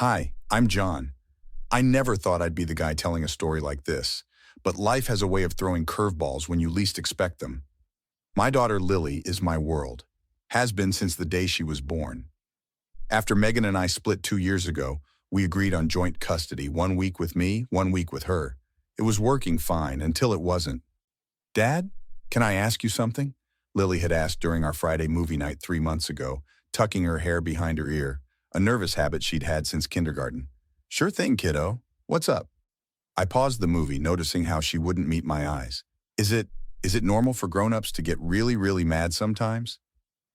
Hi, I'm John. I never thought I'd be the guy telling a story like this, but life has a way of throwing curveballs when you least expect them. My daughter Lily is my world, has been since the day she was born. After Megan and I split 2 years ago, we agreed on joint custody, 1 week with me, 1 week with her. It was working fine until it wasn't. Dad, can I ask you something? Lily had asked during our Friday movie night 3 months ago, tucking her hair behind her ear, a nervous habit she'd had since kindergarten. Sure thing, kiddo. What's up? I paused the movie, noticing how she wouldn't meet my eyes. Is it normal for grown-ups to get really mad sometimes?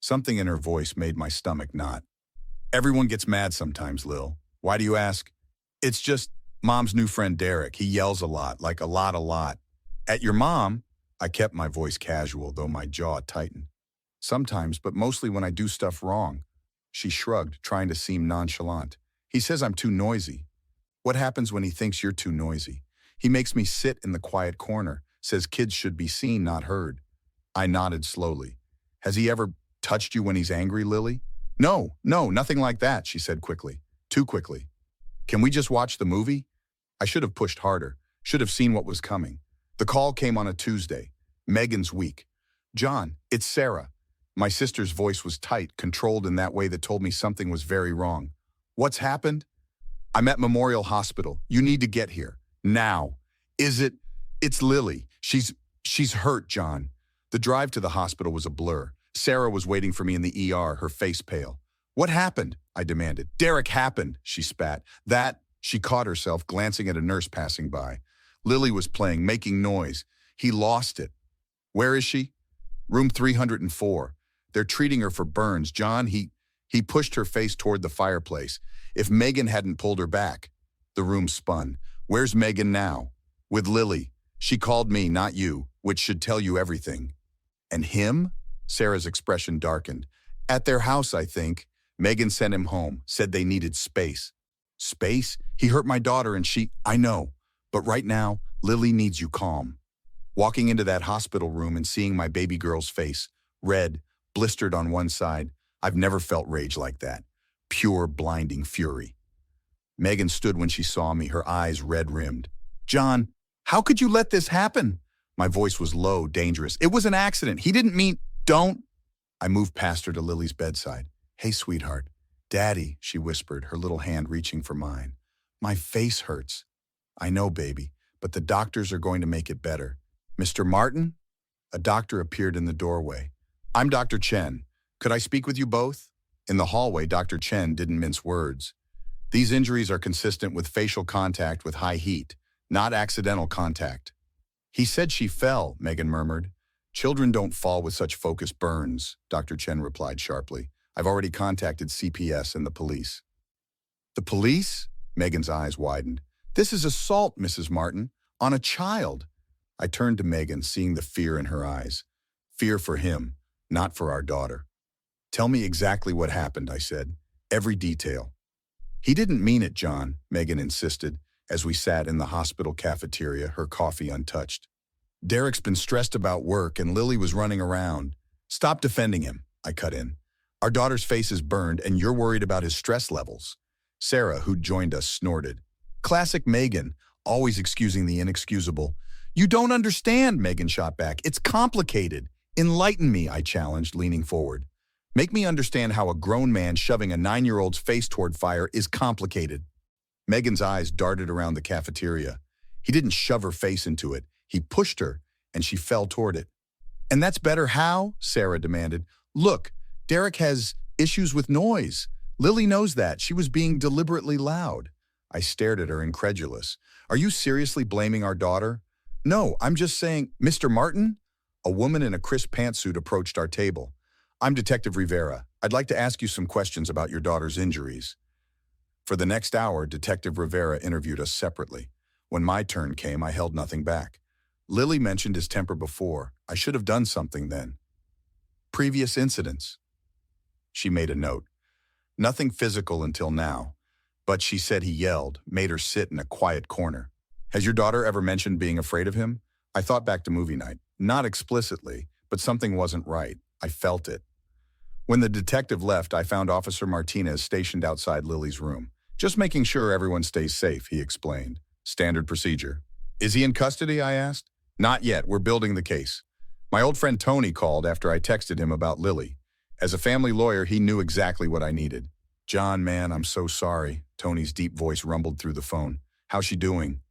Something in her voice made my stomach knot. Everyone gets mad sometimes, Lil. Why do you ask? It's just Mom's new friend Derek. He yells a lot, like a lot. At your mom? I kept my voice casual, though my jaw tightened. Sometimes, but mostly when I do stuff wrong. She shrugged, trying to seem nonchalant. He says I'm too noisy. What happens when he thinks you're too noisy? He makes me sit in the quiet corner, says kids should be seen, not heard. I nodded slowly. Has he ever touched you when he's angry, Lily? No, nothing like that, she said quickly. Too quickly. Can we just watch the movie? I should have pushed harder, should have seen what was coming. The call came on a Tuesday. Megan's week. John, it's Sarah. My sister's voice was tight, controlled in that way that told me something was very wrong. What's happened? I'm at Memorial Hospital. You need to get here. Now. It's Lily. She's hurt, John. The drive to the hospital was a blur. Sarah was waiting for me in the ER, her face pale. What happened? I demanded. Derek happened, she spat. She caught herself, glancing at a nurse passing by. Lily was playing, making noise. He lost it. Where is she? Room 304. They're treating her for burns. John, he pushed her face toward the fireplace. If Megan hadn't pulled her back. The room spun. Where's Megan now? With Lily. She called me, not you, which should tell you everything. And him? Sarah's expression darkened. At their house, I think. Megan sent him home, said they needed space. Space? He hurt my daughter and I know. But right now, Lily needs you calm. Walking into that hospital room and seeing my baby girl's face, red, blistered on one side, I've never felt rage like that. Pure, blinding fury. Megan stood when she saw me, her eyes red-rimmed. John, how could you let this happen? My voice was low, dangerous. It was an accident. He didn't mean, don't. I moved past her to Lily's bedside. Hey, sweetheart. Daddy, she whispered, her little hand reaching for mine. My face hurts. I know, baby, but the doctors are going to make it better. Mr. Martin? A doctor appeared in the doorway. I'm Dr. Chen. Could I speak with you both? In the hallway, Dr. Chen didn't mince words. These injuries are consistent with facial contact with high heat, not accidental contact. He said she fell, Megan murmured. Children don't fall with such focused burns, Dr. Chen replied sharply. I've already contacted CPS and the police. The police? Megan's eyes widened. This is assault, Mrs. Martin, on a child. I turned to Megan, seeing the fear in her eyes. Fear for him, not for our daughter. Tell me exactly what happened, I said. Every detail. He didn't mean it, John, Megan insisted, as we sat in the hospital cafeteria, her coffee untouched. Derek's been stressed about work and Lily was running around. Stop defending him, I cut in. Our daughter's face is burned and you're worried about his stress levels. Sarah, who'd joined us, snorted. Classic Megan, always excusing the inexcusable. You don't understand, Megan shot back. It's complicated. Enlighten me, I challenged, leaning forward. Make me understand how a grown man shoving a 9-year-old's face toward fire is complicated. Megan's eyes darted around the cafeteria. He didn't shove her face into it. He pushed her, and she fell toward it. And that's better how? Sarah demanded. Look, Derek has issues with noise. Lily knows that. She was being deliberately loud. I stared at her, incredulous. Are you seriously blaming our daughter? No, I'm just saying, Mr. Martin? A woman in a crisp pantsuit approached our table. I'm Detective Rivera. I'd like to ask you some questions about your daughter's injuries. For the next hour, Detective Rivera interviewed us separately. When my turn came, I held nothing back. Lily mentioned his temper before. I should have done something then. Previous incidents. She made a note. Nothing physical until now, but she said he yelled, made her sit in a quiet corner. Has your daughter ever mentioned being afraid of him? I thought back to movie night. Not explicitly, but something wasn't right. I felt it. When the detective left, I found Officer Martinez stationed outside Lily's room. Just making sure everyone stays safe, he explained. Standard procedure. Is he in custody, I asked. Not yet, we're building the case. My old friend Tony called after I texted him about Lily. As a family lawyer, he knew exactly what I needed. John, man, I'm so sorry. Tony's deep voice rumbled through the phone. How's she doing?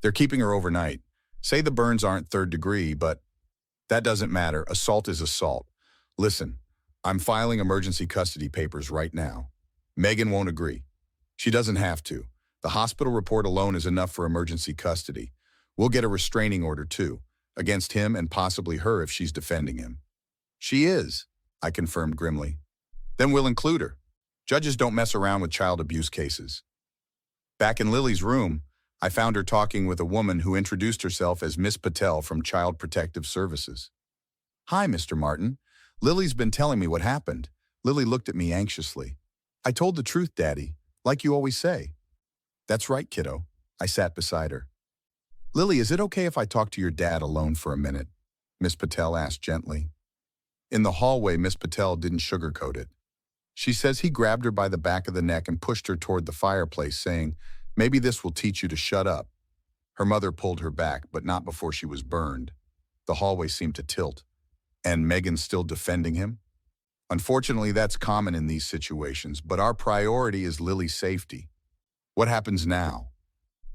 They're keeping her overnight. Say the burns aren't third degree, but that doesn't matter. Assault is assault. Listen, I'm filing emergency custody papers right now. Megan won't agree. She doesn't have to. The hospital report alone is enough for emergency custody. We'll get a restraining order too, against him and possibly her if she's defending him. She is, I confirmed grimly. Then we'll include her. Judges don't mess around with child abuse cases. Back in Lily's room, I found her talking with a woman who introduced herself as Miss Patel from Child Protective Services. Hi, Mr. Martin. Lily's been telling me what happened. Lily looked at me anxiously. I told the truth, Daddy, like you always say. That's right, kiddo. I sat beside her. Lily, is it okay if I talk to your dad alone for a minute? Miss Patel asked gently. In the hallway, Miss Patel didn't sugarcoat it. She says he grabbed her by the back of the neck and pushed her toward the fireplace, saying, maybe this will teach you to shut up. Her mother pulled her back, but not before she was burned. The hallway seemed to tilt. And Megan's still defending him? Unfortunately, that's common in these situations, but our priority is Lily's safety. What happens now?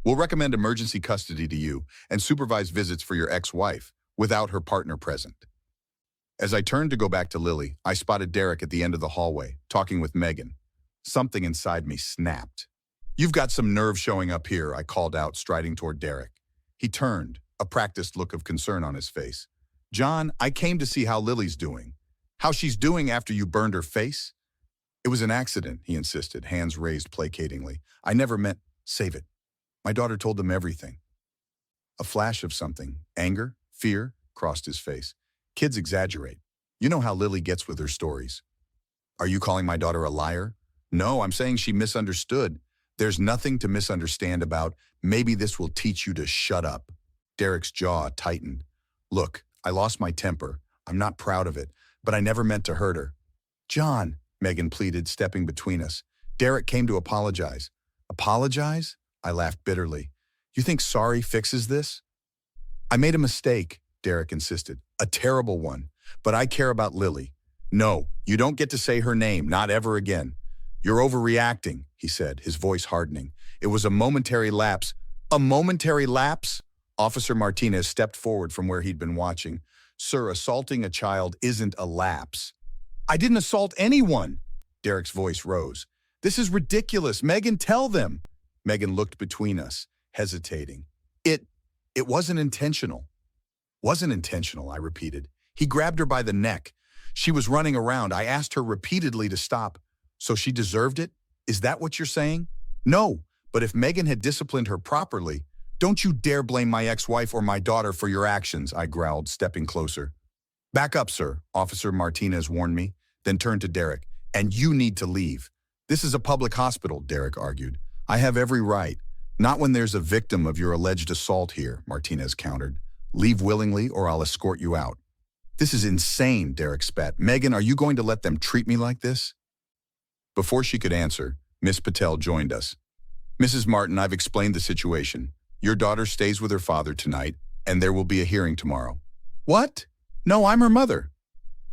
We'll recommend emergency custody to you and supervise visits for your ex-wife without her partner present. As I turned to go back to Lily, I spotted Derek at the end of the hallway, talking with Megan. Something inside me snapped. You've got some nerve showing up here, I called out, striding toward Derek. He turned, a practiced look of concern on his face. John, I came to see how Lily's doing. How she's doing after you burned her face? It was an accident, he insisted, hands raised placatingly. I never meant, save it. My daughter told them everything. A flash of something, anger, fear, crossed his face. Kids exaggerate. You know how Lily gets with her stories. Are you calling my daughter a liar? No, I'm saying she misunderstood. There's nothing to misunderstand about. Maybe this will teach you to shut up. Derek's jaw tightened. Look, I lost my temper. I'm not proud of it, but I never meant to hurt her. John, Megan pleaded, stepping between us. Derek came to apologize. Apologize? I laughed bitterly. You think sorry fixes this? I made a mistake, Derek insisted. A terrible one. But I care about Lily. No, you don't get to say her name, not ever again. You're overreacting, he said, his voice hardening. It was a momentary lapse. A momentary lapse? Officer Martinez stepped forward from where he'd been watching. Sir, assaulting a child isn't a lapse. I didn't assault anyone. Derek's voice rose. This is ridiculous. Megan, tell them. Megan looked between us, hesitating. It wasn't intentional. Wasn't intentional, I repeated. He grabbed her by the neck. She was running around. I asked her repeatedly to stop. So she deserved it? Is that what you're saying? No, but if Megan had disciplined her properly, don't you dare blame my ex-wife or my daughter for your actions, I growled, stepping closer. Back up, sir, Officer Martinez warned me, then turned to Derek. And you need to leave. This is a public hospital, Derek argued. I have every right. Not when there's a victim of your alleged assault here, Martinez countered. Leave willingly or I'll escort you out. This is insane, Derek spat. Megan, are you going to let them treat me like this? Before she could answer, Miss Patel joined us. Mrs. Martin, I've explained the situation. Your daughter stays with her father tonight, and there will be a hearing tomorrow. What? No, I'm her mother.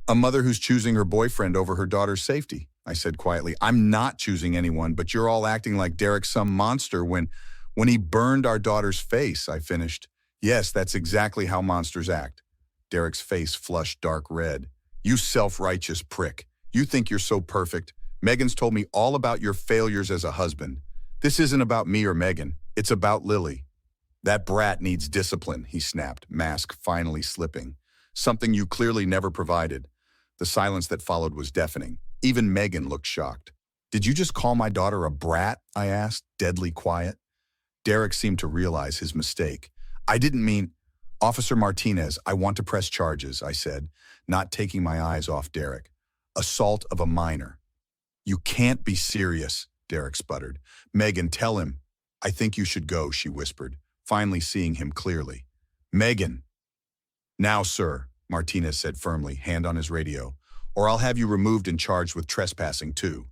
A mother who's choosing her boyfriend over her daughter's safety, I said quietly. I'm not choosing anyone, but you're all acting like Derek's some monster when he burned our daughter's face, I finished. Yes, that's exactly how monsters act. Derek's face flushed dark red. You self-righteous prick. You think you're so perfect. Megan's told me all about your failures as a husband. This isn't about me or Megan. It's about Lily. That brat needs discipline, he snapped, mask finally slipping. Something you clearly never provided. The silence that followed was deafening. Even Megan looked shocked. Did you just call my daughter a brat? I asked, deadly quiet. Derek seemed to realize his mistake. I didn't mean... Officer Martinez, I want to press charges, I said, not taking my eyes off Derek. Assault of a minor. You can't be serious, Derek sputtered. Megan, tell him. I think you should go, she whispered, finally seeing him clearly. Megan. Now, sir, Martinez said firmly, hand on his radio, or I'll have you removed and charged with trespassing too.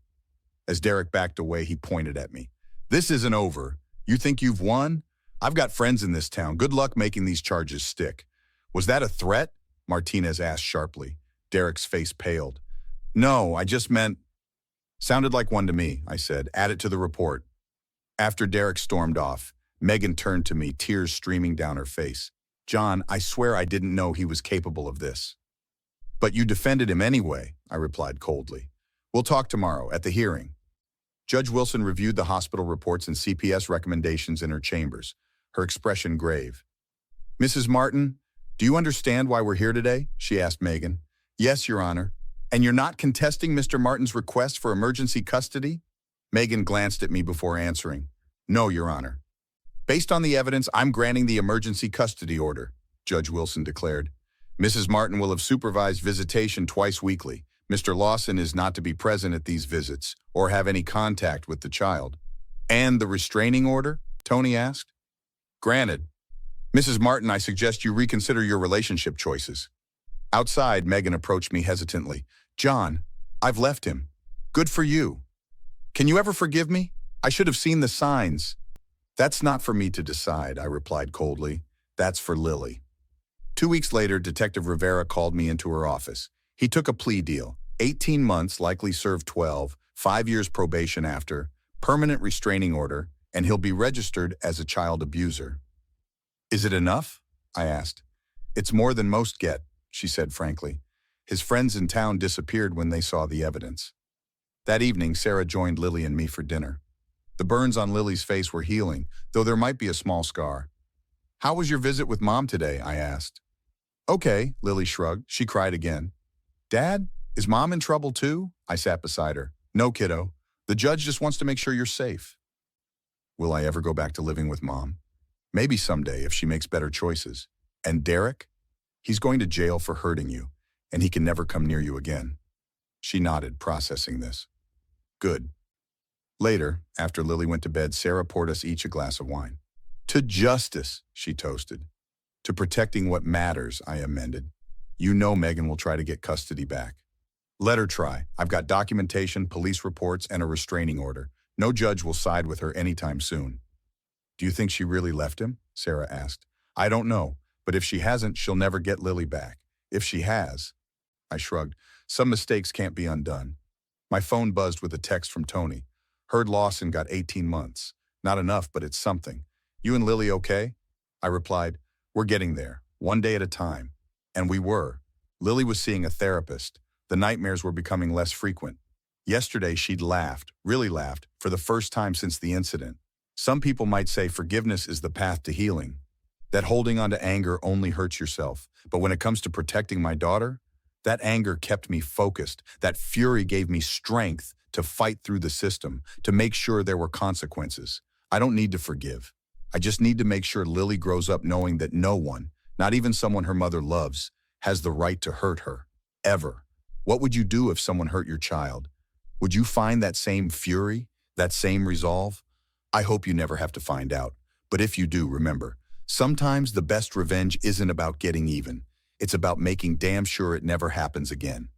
As Derek backed away, he pointed at me. This isn't over. You think you've won? I've got friends in this town. Good luck making these charges stick. Was that a threat? Martinez asked sharply. Derek's face paled. No, I just meant... Sounded like one to me, I said. Add it to the report. After Derek stormed off, Megan turned to me, tears streaming down her face. John, I swear I didn't know he was capable of this. But you defended him anyway, I replied coldly. We'll talk tomorrow, at the hearing. Judge Wilson reviewed the hospital reports and CPS recommendations in her chambers, her expression grave. Mrs. Martin, do you understand why we're here today? She asked Megan. Yes, Your Honor. And you're not contesting Mr. Martin's request for emergency custody? Megan glanced at me before answering. No, Your Honor. Based on the evidence, I'm granting the emergency custody order, Judge Wilson declared. Mrs. Martin will have supervised visitation twice weekly. Mr. Lawson is not to be present at these visits or have any contact with the child. And the restraining order? Tony asked. Granted. Mrs. Martin, I suggest you reconsider your relationship choices. Outside, Megan approached me hesitantly. John, I've left him. Good for you. Can you ever forgive me? I should have seen the signs. That's not for me to decide, I replied coldly. That's for Lily. 2 weeks later, Detective Rivera called me into her office. He took a plea deal, 18 months, likely serve 12, 5 years probation after, permanent restraining order, and he'll be registered as a child abuser. Is it enough? I asked. It's more than most get, she said frankly. His friends in town disappeared when they saw the evidence. That evening, Sarah joined Lily and me for dinner. The burns on Lily's face were healing, though there might be a small scar. How was your visit with Mom today? I asked. Okay, Lily shrugged. She cried again. Dad, is Mom in trouble too? I sat beside her. No, kiddo. The judge just wants to make sure you're safe. Will I ever go back to living with Mom? Maybe someday if she makes better choices. And Derek? He's going to jail for hurting you, and he can never come near you again. She nodded, processing this. Good. Later, after Lily went to bed, Sarah poured us each a glass of wine. To justice, she toasted. To protecting what matters, I amended. You know Megan will try to get custody back. Let her try. I've got documentation, police reports, and a restraining order. No judge will side with her anytime soon. Do you think she really left him? Sarah asked. I don't know, but if she hasn't, she'll never get Lily back. If she has, I shrugged. Some mistakes can't be undone. My phone buzzed with a text from Tony. Heard Lawson got 18 months. Not enough, but it's something. You and Lily okay? I replied, we're getting there, one day at a time. And we were. Lily was seeing a therapist. The nightmares were becoming less frequent. Yesterday, she'd laughed, really laughed, for the first time since the incident. Some people might say forgiveness is the path to healing. That holding on to anger only hurts yourself. But when it comes to protecting my daughter, that anger kept me focused. That fury gave me strength to fight through the system, to make sure there were consequences. I don't need to forgive. I just need to make sure Lily grows up knowing that no one, not even someone her mother loves, has the right to hurt her, ever. What would you do if someone hurt your child? Would you find that same fury, that same resolve? I hope you never have to find out. But if you do, remember, sometimes the best revenge isn't about getting even. It's about making damn sure it never happens again.